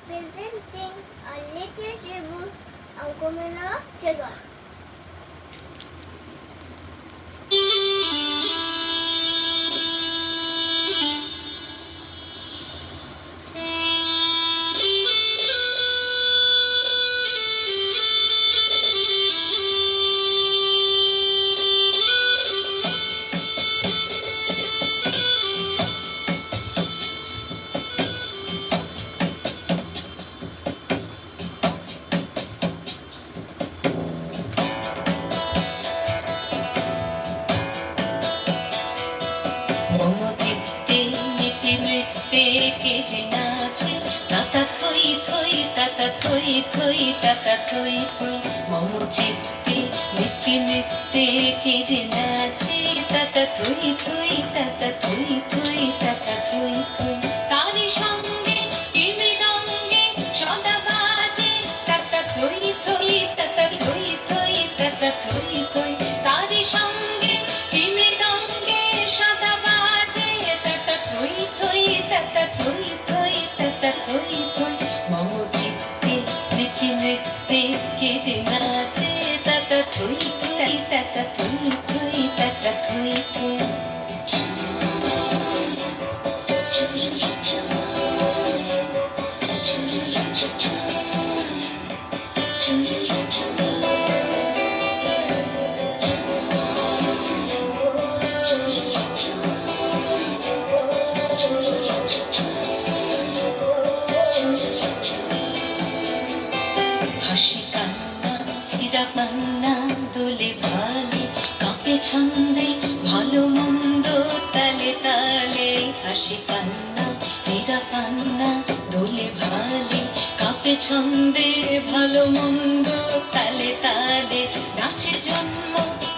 presenting a little tribute on Kumina Jaga. মমচিত্তে নীতি নৃত্যে কে যে নাচে তাতা থই থই তাতা থই থই তাতা থই থই মমচিত্তে নীতি নৃত্যে কে যে নাচে তাতা থই থই তাতা থই থই তাতা থই থই তারি সঙ্গে কি মৃদঙ্গে সদা বাজে তাতা থই থই তাতা থই থই তাতা থই থই তারি সঙ্গে কি মৃদঙ্গে সদা তাতা থই থই তাতা থই থই মমচিত্তে নীতি নৃত্যে কে যে নাচে তাতা থই থই তাতা থই থই তাতা থই থই হাসি কান্না হীরা পান্না দোলে ভালে কাঁপে ছন্দে ভালো মন্দ তালে তালে হাসি কান্না হীরা পান্না দোলে ভালে কাঁপে ছন্দে ভালো মন্দ তালে তালে নাচে জন্ম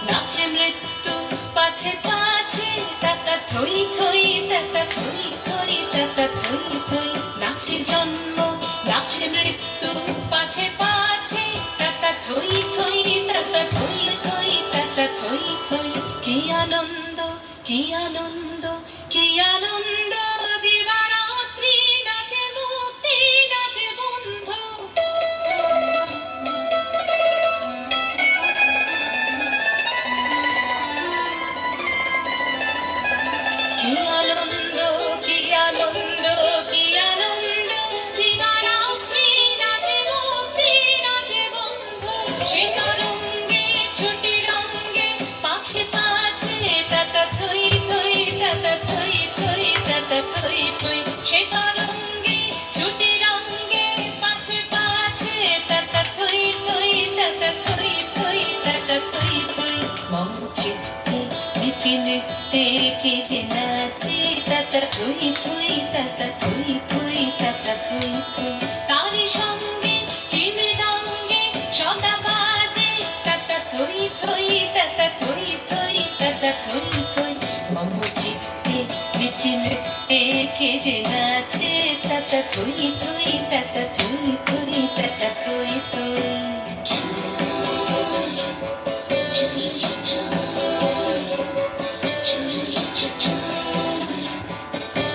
নাচে মৃত্যু পাছে পাছে তাতা থই থই তাতা থই থই তাতা থই থই নাচে জন্ম নাচে মৃত্যু পাছে পাছে তাতা থই থই তাতা থই থই তাতা থই থই কি আনন্দ কি আনন্দ কি আনন্দ দিবারাত্রি নাচে মুক্তি নাচে বন্ধু কি আনন্দ কি আনন্দ কি আনন্দ দিবারাত্রি নাচে মুক্তি নাচে বন্ধু সে তরঙ্গে ছুটি রঙ্গে পাছে পাছে তাতা থই থই তাতা থই থই তাতা থই থই সে তরঙ্গে ছুটি রঙ্গে পাছে পাছে তাতা থই থই তাতা থই থই তাতা থই থই মমচিত্তে নীতি নৃত্যে কে যে নাচে তাতা থই থই তাতা থই থই তাতা থই থই তারি সঙ্গে কি মৃদঙ্গে সদা বাজে তাতা থই থই তাতা থই থই তাতা থই থই মমচিত্তে নীতি নৃত্যে কে যে নাচে তাতা থই থই তাতা থই থই তাতা থই থই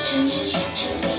Thank you.